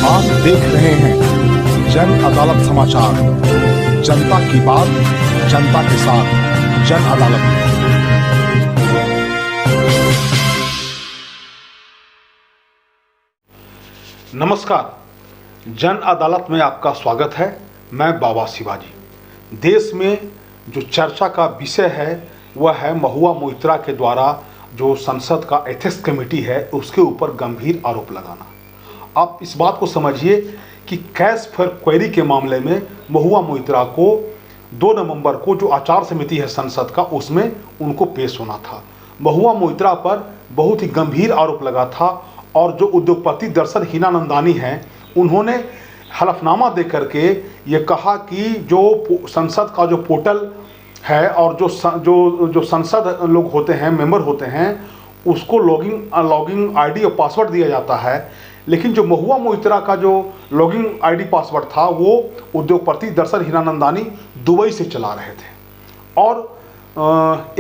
आप देख रहे हैं जन अदालत समाचार। जनता की बात, जनता के साथ, जन अदालत में। नमस्कार, जन अदालत में आपका स्वागत है। मैं बाबा शिवाजी। देश में जो चर्चा का विषय है वह है महुआ मोइत्रा के द्वारा जो संसद का एथिक्स कमेटी है उसके ऊपर गंभीर आरोप लगाना। आप इस बात को समझिए कि कैश फॉर क्वेरी के मामले में महुआ मोइत्रा को 2 नवंबर को जो आचार समिति है संसद का उसमें उनको पेश होना था। महुआ मोइत्रा पर बहुत ही गंभीर आरोप लगा था और जो उद्योगपति दर्शन हीनानंदानी हैं उन्होंने हलफनामा दे करके ये कहा कि जो संसद का जो पोर्टल है और जो संसद लोग होते हैं, मेंबर होते हैं, उसको लॉगिंग आईडी और पासवर्ड दिया जाता है, लेकिन जो महुआ मोइत्रा का जो लॉगिंग आईडी पासवर्ड था वो उद्योगपति दर्शन हीनानंदानी दुबई से चला रहे थे। और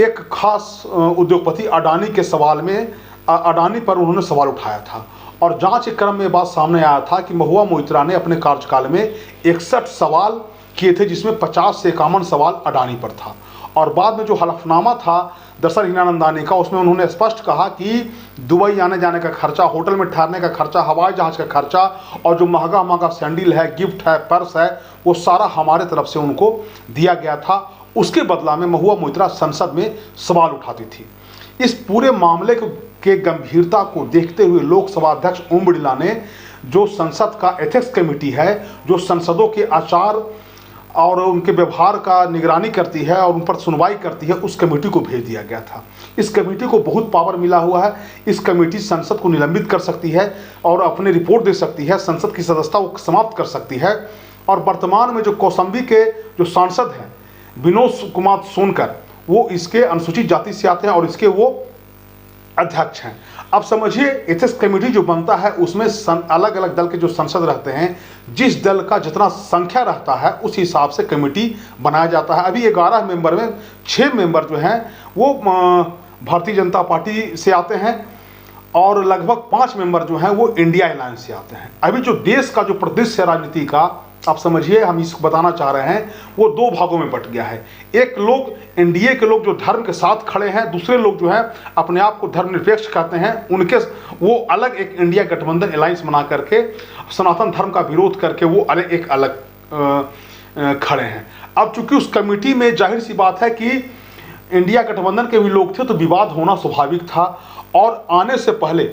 एक खास उद्योगपति अडानी के सवाल में अडानी पर उन्होंने सवाल उठाया था और जांच के क्रम में बात सामने आया था कि महुआ मोइत्रा ने अपने कार्यकाल में 61 सवाल किए थे, जिसमें 50 से 51 सवाल अडानी पर था। और बाद में जो हलफनामा था दर्शन हीनानंदानी का उसमें उन्होंने स्पष्ट कहा कि दुबई आने जाने का खर्चा, होटल में ठहरने का खर्चा, हवाई जहाज का खर्चा और जो महंगा महंगा सैंडल है, गिफ्ट है, पर्स है, वो सारा हमारे तरफ से उनको दिया गया था। उसके बदला में महुआ मोइत्रा संसद में सवाल उठाती थी। इस पूरे मामले के गंभीरता को देखते हुए लोकसभा अध्यक्ष ओम बिरला ने जो संसद का एथिक्स कमेटी है, जो संसदों के आचार और उनके व्यवहार का निगरानी करती है और उन पर सुनवाई करती है, उस कमेटी को भेज दिया गया था। इस कमेटी को बहुत पावर मिला हुआ है। इस कमेटी संसद को निलंबित कर सकती है और अपनी रिपोर्ट दे सकती है, संसद की सदस्यता को समाप्त कर सकती है। और वर्तमान में जो कौशाम्बी के जो सांसद हैं विनोद कुमार सोनकर, वो इसके अनुसूचित जाति से आते हैं और इसके वो अध्यक्ष हैं। अब समझिए एथिक्स कमेटी जो बनता है उसमें अलग अलग दल के जो सांसद रहते हैं, जिस दल का जितना संख्या रहता है उस हिसाब से कमेटी बनाया जाता है। अभी 11 मेंबर में 6 मेंबर जो हैं वो भारतीय जनता पार्टी से आते हैं और लगभग 5 मेंबर जो हैं वो इंडिया अलायंस से आते हैं। अभी जो देश का जो परिदृश्य राजनीति का आप समझिए, हम इसको बताना चाह रहे हैं, वो 2 भागों में बट गया है। एक लोग एनडीए के लोग जो धर्म के साथ खड़े हैं, दूसरे लोग जो हैं अपने आप को धर्मनिरपेक्ष कहते हैं, उनके वो अलग एक इंडिया गठबंधन अलायंस बना करके सनातन धर्म का विरोध करके वो एक अलग खड़े हैं। अब चूंकि उस कमेटी में जाहिर सी बात है कि इंडिया गठबंधन के भी लोग थे तो विवाद होना स्वाभाविक था। और आने से पहले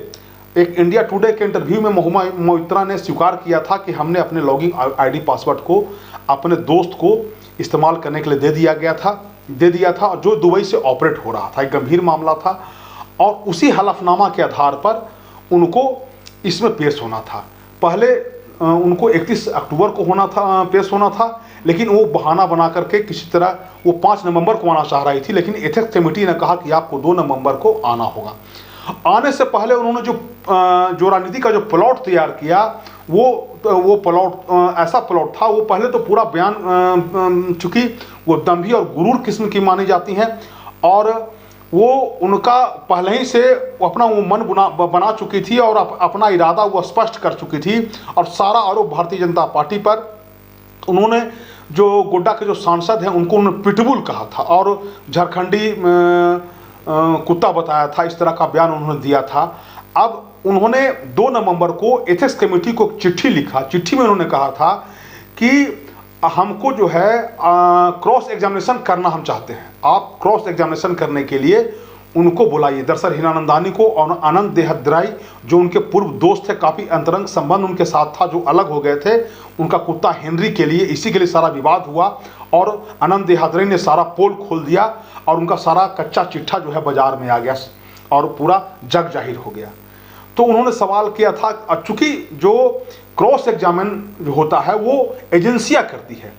एक इंडिया टुडे के इंटरव्यू में महुआ मोइत्रा ने स्वीकार किया था कि हमने अपने लॉगिंग आईडी पासवर्ड को अपने दोस्त को इस्तेमाल करने के लिए दे दिया था जो दुबई से ऑपरेट हो रहा था। एक गंभीर मामला था और उसी हलफनामा के आधार पर उनको इसमें पेश होना था। पहले उनको 31 अक्टूबर को पेश होना था, लेकिन वो बहाना बना करके किसी तरह वो 5 नवंबर को आना चाह रही थी, लेकिन एथिक्स कमेटी ने कहा कि आपको 2 नवंबर को आना होगा। आने से पहले उन्होंने जो राजनीति का जो प्लॉट तैयार किया वो प्लॉट ऐसा प्लॉट था, वो पहले तो पूरा बयान चूंकि वो दंभी और गुरूर किस्म की मानी जाती हैं और वो उनका पहले ही से अपना वो मन बना चुकी थी और अपना इरादा वो स्पष्ट कर चुकी थी और सारा आरोप भारतीय जनता पार्टी पर। उन्होंने जो गोड्डा के जो सांसद हैं उनको उन्होंने पिटबुल कहा था और झारखंडी कुत्ता बताया था, इस तरह का बयान उन्होंने दिया था। अब उन्होंने 2 नवंबर को एथिक्स कमेटी को चिट्ठी लिखा। चिट्ठी में उन्होंने कहा था कि हमको जो है क्रॉस एग्जामिनेशन करना हम चाहते हैं। आप क्रॉस एग्जामिनेशन करने के लिए उनको बुलाइए, दर्शन हीनानंदानी को और आनंद देहद्राई जो उनके पूर्व दोस्त थे, काफ़ी अंतरंग संबंध उनके साथ था, जो अलग हो गए थे उनका कुत्ता हेनरी के लिए, इसी के लिए सारा विवाद हुआ और आनंद देहद्राई ने सारा पोल खोल दिया और उनका सारा कच्चा चिट्ठा जो है बाजार में आ गया और पूरा जग जाहिर हो गया। तो उन्होंने सवाल किया था, चूंकि जो क्रॉस एग्जामिन जो होता है वो एजेंसियां करती है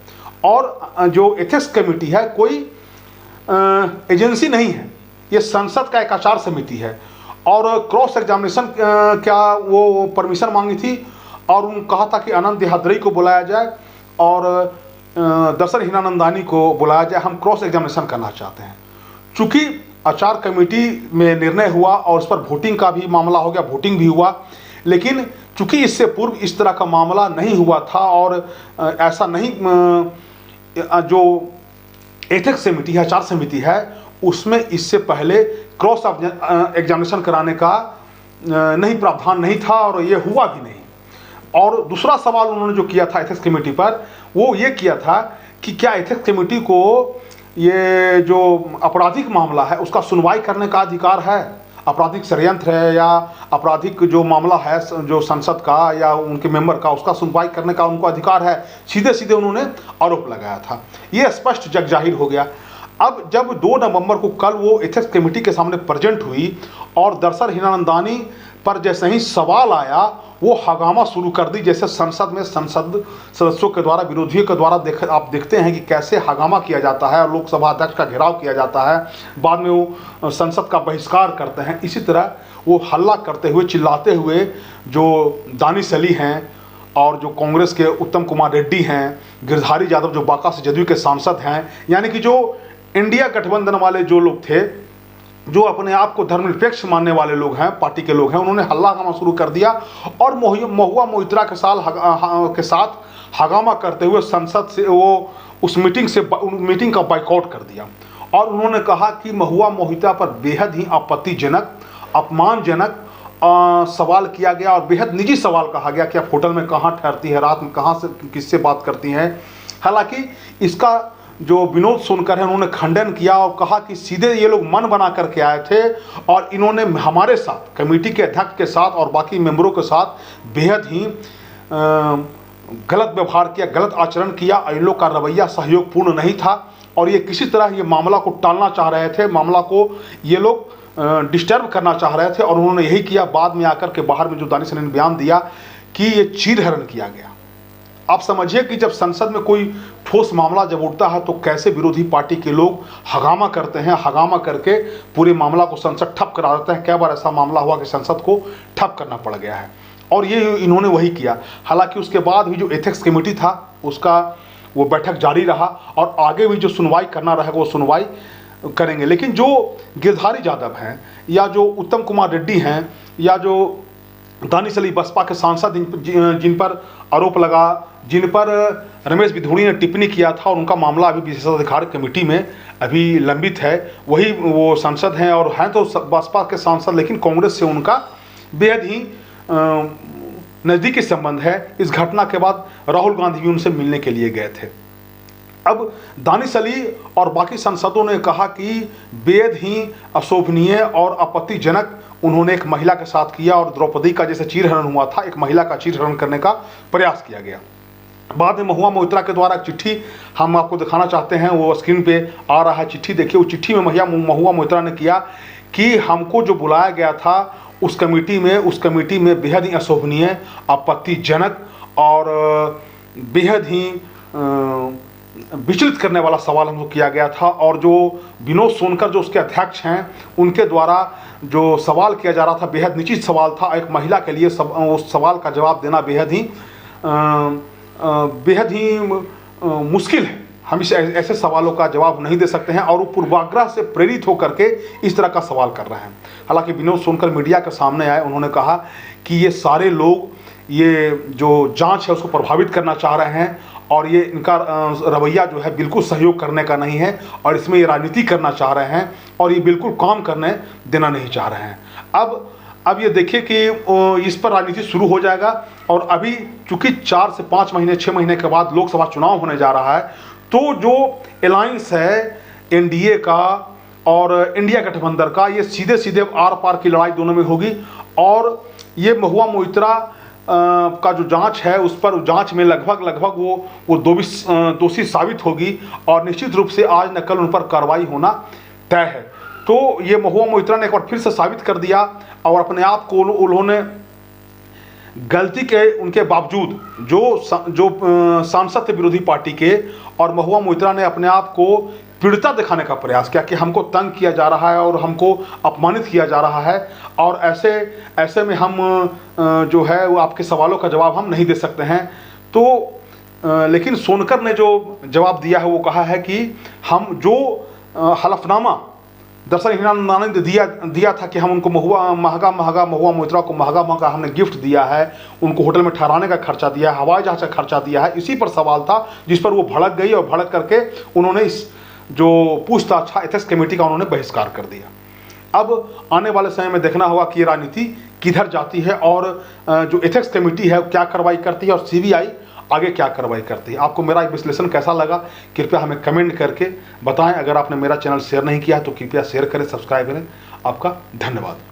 और जो एथिक्स कमेटी है कोई एजेंसी नहीं है, ये संसद का एक आचार समिति है। और क्रॉस एग्जामिनेशन क्या वो परमिशन मांगी थी और उन्होंने कहा था कि आनंद देहद्राई को बुलाया जाए और दर्शन हीनानंदानी को बुलाया जाए, हम क्रॉस एग्जामिनेशन करना चाहते हैं। चूंकि आचार कमेटी में निर्णय हुआ और उस पर वोटिंग का भी मामला हो गया, वोटिंग भी हुआ, लेकिन चूंकि इससे पूर्व इस तरह का मामला नहीं हुआ था और ऐसा नहीं जो एथिक्स समिति है, आचार समिति है, उसमें इससे पहले क्रॉस एग्जामिनेशन कराने का नहीं प्रावधान नहीं था और ये हुआ भी नहीं। और दूसरा सवाल उन्होंने जो किया था एथिक्स कमेटी पर, वो ये किया था कि क्या एथिक्स कमेटी को ये जो आपराधिक मामला है उसका सुनवाई करने का अधिकार है, आपराधिक षड्यंत्र है या आपराधिक जो मामला है जो संसद का या उनके मेंबर का, उसका सुनवाई करने का उनको अधिकार है। सीधे सीधे उन्होंने आरोप लगाया था। ये स्पष्ट जग जाहिर हो गया। अब जब 2 नवंबर को कल वो एथिक्स कमेटी के सामने प्रेजेंट हुई और दरअसल हिनानंदानी पर जैसे ही सवाल आया वो हंगामा शुरू कर दी। जैसे संसद में संसद सदस्यों के द्वारा, विरोधियों के द्वारा आप देखते हैं कि कैसे हंगामा किया जाता है और लोकसभा अध्यक्ष का घेराव किया जाता है, बाद में वो संसद का बहिष्कार करते हैं। इसी तरह वो हल्ला करते हुए, चिल्लाते हुए जो दानिश अली हैं और जो कांग्रेस के उत्तम कुमार रेड्डी हैं, गिरधारी यादव जो बांका से जदयू के सांसद हैं, यानी कि जो इंडिया गठबंधन वाले जो लोग थे, जो अपने आप को धर्मनिरपेक्ष मानने वाले लोग हैं, पार्टी के लोग हैं, उन्होंने हल्ला हंगामा शुरू कर दिया और महुआ मोइत्रा के साथ हंगामा करते हुए संसद से वो उस मीटिंग का बाइकआउट कर दिया। और उन्होंने कहा कि महुआ मोइत्रा पर बेहद ही आपत्तिजनक, अपमानजनक सवाल किया गया और बेहद निजी सवाल कहा गया कि आप होटल में कहाँ ठहरती है, रात में कहाँ से किससे बात करती हैं। हालांकि इसका जो विनोद सोनकर है उन्होंने खंडन किया और कहा कि सीधे ये लोग मन बना करके आए थे और इन्होंने हमारे साथ, कमेटी के अध्यक्ष के साथ और बाकी मेंबरों के साथ बेहद ही गलत व्यवहार किया, गलत आचरण किया। इन लोग का रवैया सहयोगपूर्ण नहीं था और ये किसी तरह ये मामला को टालना चाह रहे थे, मामला को ये लोग डिस्टर्ब करना चाह रहे थे और उन्होंने यही किया। बाद में आकर के बाहर में जो दानिश अली ने बयान दिया कि ये चीरहरण किया गया। आप समझिए कि जब संसद में कोई ठोस मामला जब उठता है तो कैसे विरोधी पार्टी के लोग हंगामा करते हैं, हंगामा करके पूरे मामला को संसद ठप करा देते हैं। कई बार ऐसा मामला हुआ कि संसद को ठप करना पड़ गया है और ये इन्होंने वही किया। हालांकि उसके बाद भी जो एथिक्स कमेटी था उसका वो बैठक जारी रहा और आगे भी जो सुनवाई करना रहेगा वो सुनवाई करेंगे। लेकिन जो गिरधारी यादव हैं या जो उत्तम कुमार रेड्डी हैं या जो दानिश अली बसपा के सांसद जिन पर आरोप लगा, जिन पर रमेश बिधूड़ी ने टिप्पणी किया था और उनका मामला अभी विशेषाधिकार कमेटी में अभी लंबित है, वही वो सांसद हैं और हैं तो बसपा के सांसद, लेकिन कांग्रेस से उनका बेहद ही नज़दीकी संबंध है। इस घटना के बाद राहुल गांधी भी उनसे मिलने के लिए गए थे। अब दानिश अली और बाकी सांसदों ने कहा कि बेहद ही अशोभनीय और आपत्तिजनक उन्होंने एक महिला के साथ किया और द्रौपदी का जैसे चीरहरण हुआ था, एक महिला का चीरहरण करने का प्रयास किया गया। बाद में महुआ मोइत्रा के द्वारा चिट्ठी हम आपको दिखाना चाहते हैं, वो स्क्रीन पे आ रहा है चिट्ठी, देखिए। वो चिट्ठी में महुआ मोइत्रा ने किया कि हमको जो बुलाया गया था उस कमेटी में बेहद ही अशोभनीय, आपत्तिजनक और बेहद ही विचलित करने वाला सवाल हमको किया गया था और जो विनोद सोनकर जो उसके अध्यक्ष हैं उनके द्वारा जो सवाल किया जा रहा था बेहद निजी सवाल था। एक महिला के लिए उस सवाल का जवाब देना बेहद ही मुश्किल है। हम ऐसे सवालों का जवाब नहीं दे सकते हैं और वो पूर्वाग्रह से प्रेरित होकर के इस तरह का सवाल कर रहे हैं। हालांकि विनोद सोनकर मीडिया के सामने आए, उन्होंने कहा कि ये सारे लोग ये जो जांच है उसको प्रभावित करना चाह रहे हैं और ये इनका रवैया जो है बिल्कुल सहयोग करने का नहीं है और इसमें ये राजनीति करना चाह रहे हैं और ये बिल्कुल काम करने देना नहीं चाह रहे हैं। अब ये देखिए कि इस पर राजनीति शुरू हो जाएगा और अभी चूंकि 4 से 5 महीने 6 महीने के बाद लोकसभा चुनाव होने जा रहा है, तो जो अलायंस है एनडीए का और इंडिया गठबंधन का, ये सीधे सीधे आर पार की लड़ाई दोनों में होगी और ये महुआ मोइत्रा का जो जांच है उस पर जांच में लगभग वो दोषी साबित होगी और निश्चित रूप से आज न कल उन पर कार्रवाई होना तय है। तो ये महुआ मोइत्रा ने एक बार फिर से साबित कर दिया और अपने आप को उन्होंने गलती के उनके बावजूद जो सांसद थे विरोधी पार्टी के और महुआ मोइत्रा ने अपने आप को पीड़िता दिखाने का प्रयास किया कि हमको तंग किया जा रहा है और हमको अपमानित किया जा रहा है और ऐसे में हम जो है वो आपके सवालों का जवाब हम नहीं दे सकते हैं। तो लेकिन सोनकर ने जो जवाब दिया है वो कहा है कि हम जो हलफनामा दरअसल हिरानंदानी ने दिया था कि हम उनको महंगा महुआ मोइत्रा को महंगा हमने गिफ्ट दिया है, उनको होटल में ठहराने का खर्चा दिया है, हवाई जहाज का खर्चा दिया है। इसी पर सवाल था, जिस पर वो भड़क गई और भड़क करके उन्होंने इस जो पूछताछ एथिक्स कमेटी का उन्होंने बहिष्कार कर दिया। अब आने वाले समय में देखना होगा कि ये राजनीति किधर जाती है और जो एथिक्स कमेटी है क्या कार्रवाई करती है और सीबीआई आगे क्या कार्रवाई करती है। आपको मेरा विश्लेषण कैसा लगा कृपया हमें कमेंट करके बताएं। अगर आपने मेरा चैनल शेयर नहीं किया है तो कृपया शेयर करें, सब्सक्राइब करें। आपका धन्यवाद।